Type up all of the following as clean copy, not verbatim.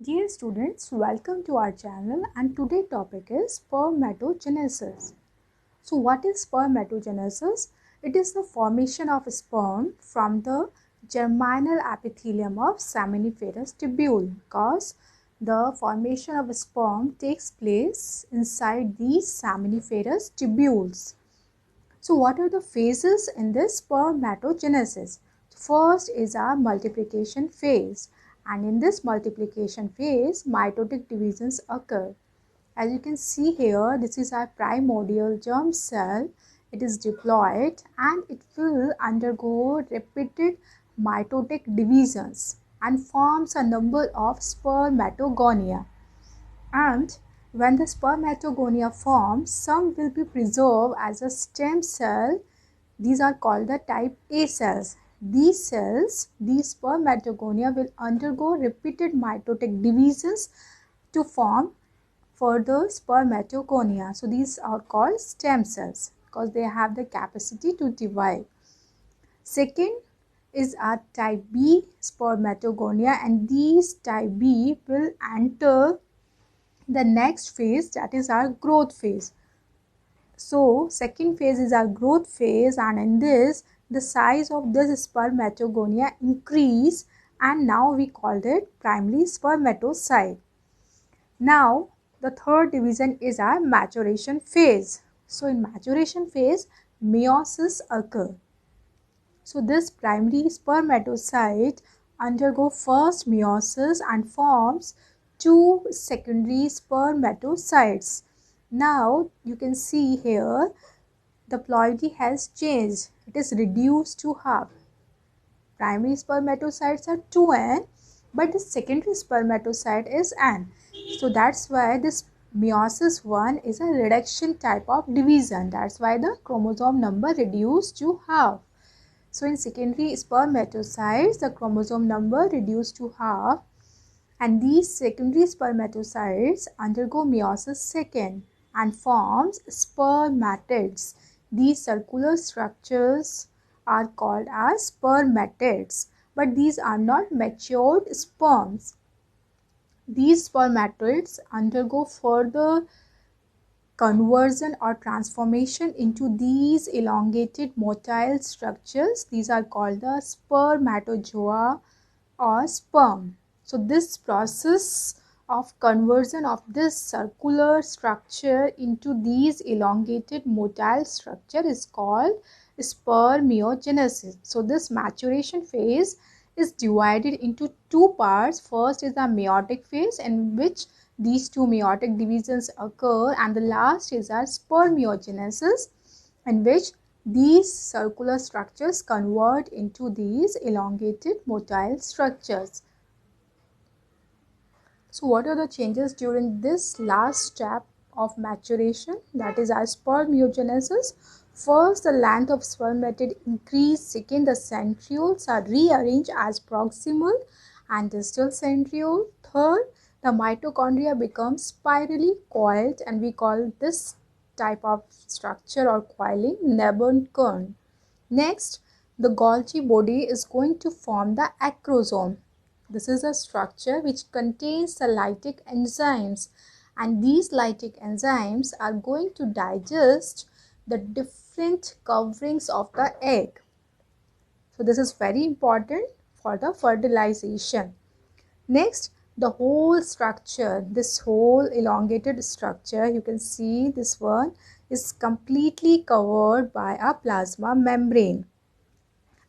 Dear students, welcome to our channel and today's topic is spermatogenesis. So what is spermatogenesis? It is the formation of sperm from the germinal epithelium of seminiferous tubule because the formation of sperm takes place inside these seminiferous tubules. So what are the phases in this spermatogenesis? First is our multiplication phase, and in this multiplication phase mitotic divisions occur. As you can see here, this is our primordial germ cell. It is diploid and it will undergo repeated mitotic divisions and forms a number of spermatogonia. And when the spermatogonia forms, some will be preserved as a stem cell. These are called the type A cells. These cells, these spermatogonia will undergo repeated mitotic divisions to form further spermatogonia. So these are called stem cells because they have the capacity to divide. Second is our type B spermatogonia, and these type B will enter the next phase, that is our growth phase. So second phase is our growth phase, and in this the size of this spermatogonia increase, and now we called it primary spermatocyte. Now the third division is our maturation phase. So in maturation phase meiosis occur. So this primary spermatocyte undergo first meiosis and forms two secondary spermatocytes. Now you can see here the ploidy has changed. It is reduced to half. Primary spermatocytes are 2n, but the secondary spermatocyte is n. So that's why this meiosis 1 is a reduction type of division. That's why the chromosome number reduced to half. So in secondary spermatocytes, the chromosome number reduced to half, and these secondary spermatocytes undergo meiosis second and forms spermatids. These circular structures are called as spermatids, but these are not matured sperms. These spermatids undergo further conversion or transformation into these elongated motile structures. These are called the spermatozoa or sperm. So this process of conversion of this circular structure into these elongated motile structure is called spermiogenesis. So this maturation phase is divided into two parts. First is the meiotic phase, in which these two meiotic divisions occur, and the last is our spermiogenesis, in which these circular structures convert into these elongated motile structures. So what are the changes during this last step of maturation, that is our spermiogenesis? First, the length of spermatid increase. Second, the centrioles are rearranged as proximal and distal centriole. Third, the mitochondria becomes spirally coiled, and we call this type of structure or coiling Nebenkorn. Next, the Golgi body is going to form the acrosome. This is a structure which contains the lytic enzymes, and these lytic enzymes are going to digest the different coverings of the egg. So this is very important for the fertilization. Next, the whole structure, this whole elongated structure, you can see this one is completely covered by a plasma membrane.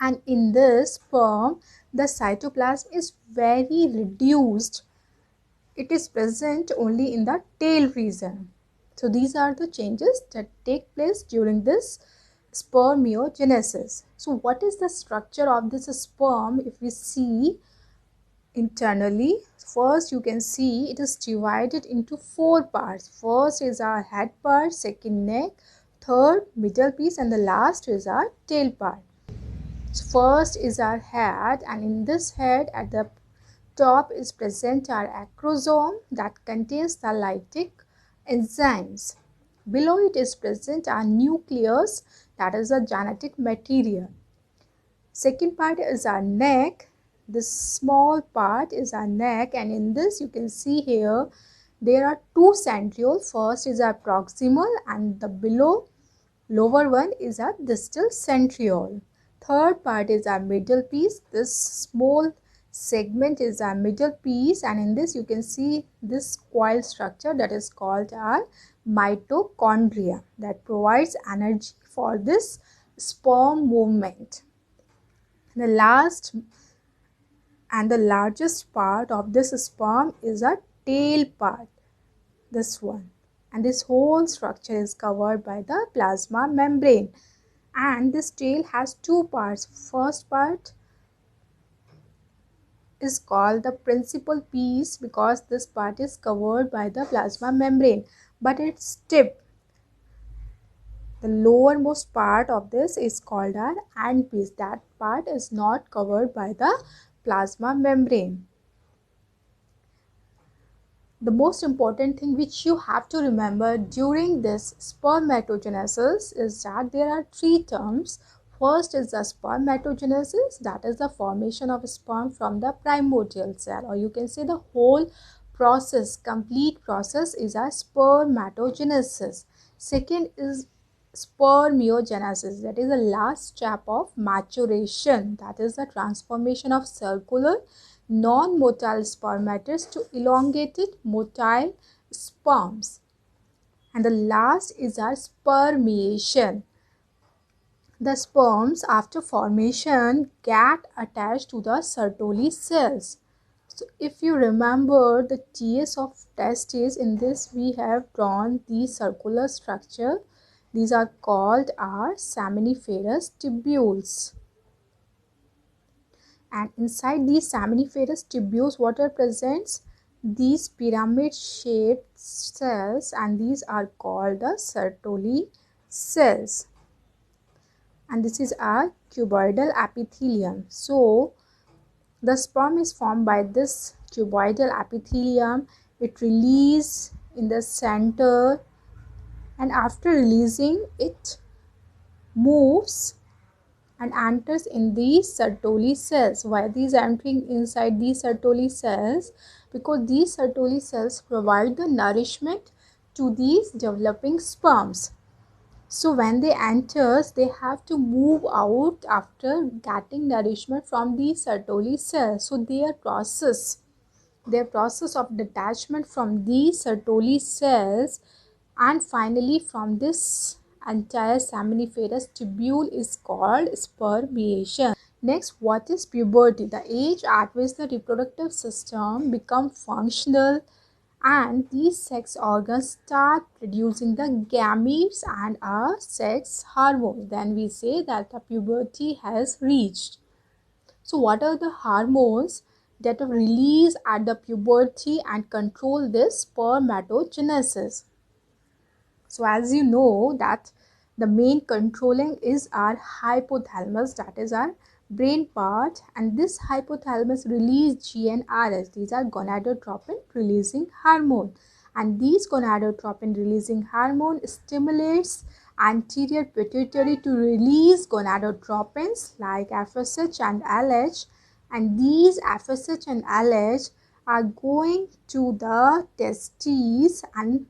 And in this sperm, the cytoplasm is very reduced. It is present only in the tail region. So these are the changes that take place during this spermiogenesis. So what is the structure of this sperm? If we see internally, first you can see it is divided into four parts. First is our head part, second neck, third middle piece, and the last is our tail part. First is our head, and in this head at the top is present our acrosome that contains the lytic enzymes. Below it is present our nucleus, that is the genetic material. Second part is our neck. This small part is our neck, and in this you can see here there are two centrioles. First is our proximal and the below lower one is our distal centriole. Third part is our middle piece. This small segment is our middle piece, and in this you can see this coil structure that is called our mitochondria that provides energy for this sperm movement. The last and the largest part of this sperm is a tail part, this one, and this whole structure is covered by the plasma membrane, and this tail has two parts. First part is called the principal piece because this part is covered by the plasma membrane, but its tip, the lowermost part of this, is called our end piece. That part is not covered by the plasma membrane. The most important thing which you have to remember during this spermatogenesis is that there are three terms. First is the spermatogenesis, that is the formation of sperm from the primordial cell, or you can say the whole process, complete process is a spermatogenesis. Second is spermiogenesis, that is the last step of maturation, that is the transformation of circular non-motile spermatids to elongated motile sperms. And the last is our spermiation. The sperms after formation get attached to the Sertoli cells. So if you remember the TS of testes, in this we have drawn the circular structure. These are called our seminiferous tubules. And inside these seminiferous tubules, what are present? These pyramid shaped cells, and these are called the Sertoli cells. And this is our cuboidal epithelium. So the sperm is formed by this cuboidal epithelium. It releases in the center, and after releasing it moves and enters in these Sertoli cells. Why these entering inside these Sertoli cells? Because these Sertoli cells provide the nourishment to these developing sperms. So when they enter, they have to move out after getting nourishment from these Sertoli cells. So their process of detachment from these Sertoli cells and finally from this entire seminiferous tubule is called spermiation. Next, what is puberty? The age at which the reproductive system becomes functional and these sex organs start producing the gametes and our sex hormones. Then we say that the puberty has reached. So what are the hormones that are released at the puberty and control this spermatogenesis? So as you know that the main controlling is our hypothalamus, that is our brain part, and this hypothalamus release GnRH. These are gonadotropin releasing hormone, and these gonadotropin releasing hormone stimulates anterior pituitary to release gonadotropins like FSH and LH, and these FSH and LH are going to the testes and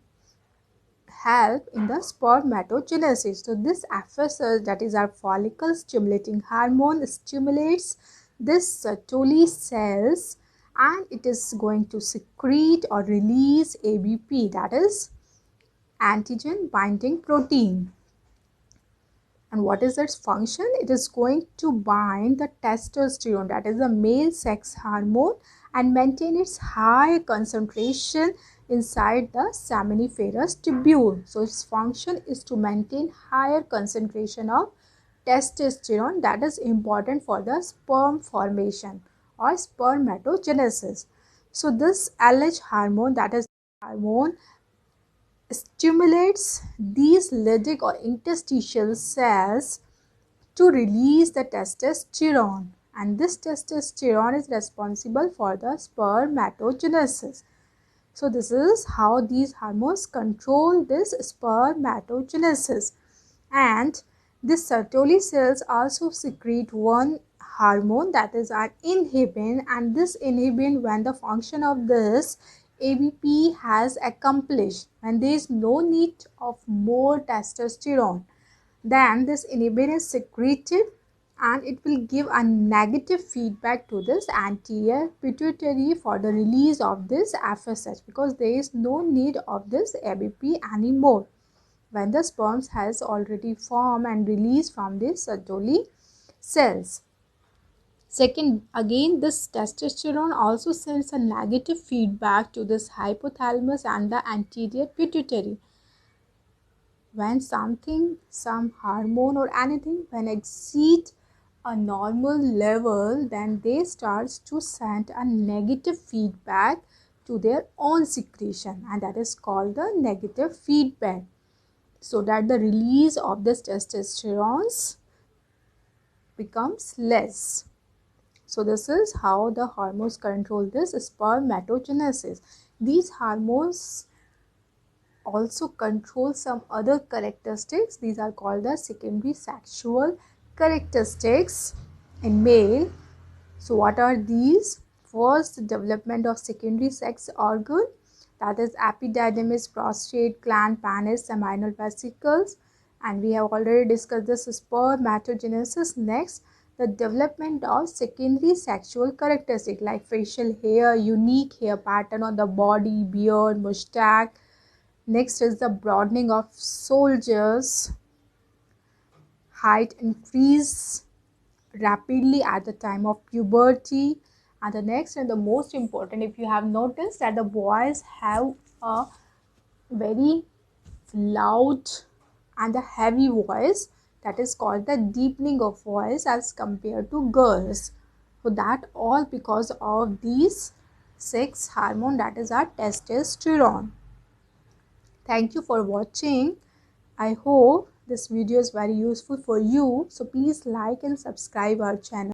help in the spermatogenesis. So this FSH, that is our follicle stimulating hormone, stimulates this Sertoli cells and it is going to secrete or release ABP, that is antigen binding protein. And what is its function? It is going to bind the testosterone, that is the male sex hormone, and maintain its high concentration inside the seminiferous tubule. So its function is to maintain higher concentration of testosterone that is important for the sperm formation or spermatogenesis. So this LH hormone, that is hormone, stimulates these Leydig or interstitial cells to release the testosterone, and this testosterone is responsible for the spermatogenesis. So this is how these hormones control this spermatogenesis. And these Sertoli cells also secrete one hormone, that is an inhibin, and this inhibin, when the function of this ABP has accomplished, and there is no need of more testosterone, then this inhibin is secreted and it will give a negative feedback to this anterior pituitary for the release of this FSH, because there is no need of this ABP anymore when the sperms has already formed and released from the Sertoli cells. Second, again, this testosterone also sends a negative feedback to this hypothalamus and the anterior pituitary. When some hormone or anything, when exceed a normal level, then they starts to send a negative feedback to their own secretion, and that is called the negative feedback, so that the release of this testosterone becomes less. So this is how the hormones control this spermatogenesis. These hormones also control some other characteristics. These are called the secondary sexual characteristics in male. So what are these? First, the development of secondary sex organ, that is epididymis, prostate, gland, penis, seminal vesicles, and we have already discussed this spermatogenesis. Next, the development of secondary sexual characteristics like facial hair, unique hair pattern on the body, beard, mustache. Next is the broadening of soldiers, height increase rapidly at the time of puberty. And the next and the most important, if you have noticed that the boys have a very loud and a heavy voice, that is called the deepening of voice as compared to girls. So that all because of these sex hormone, that is our testosterone. Thank you for watching. I hope this video is very useful for you. So please like and subscribe our channel.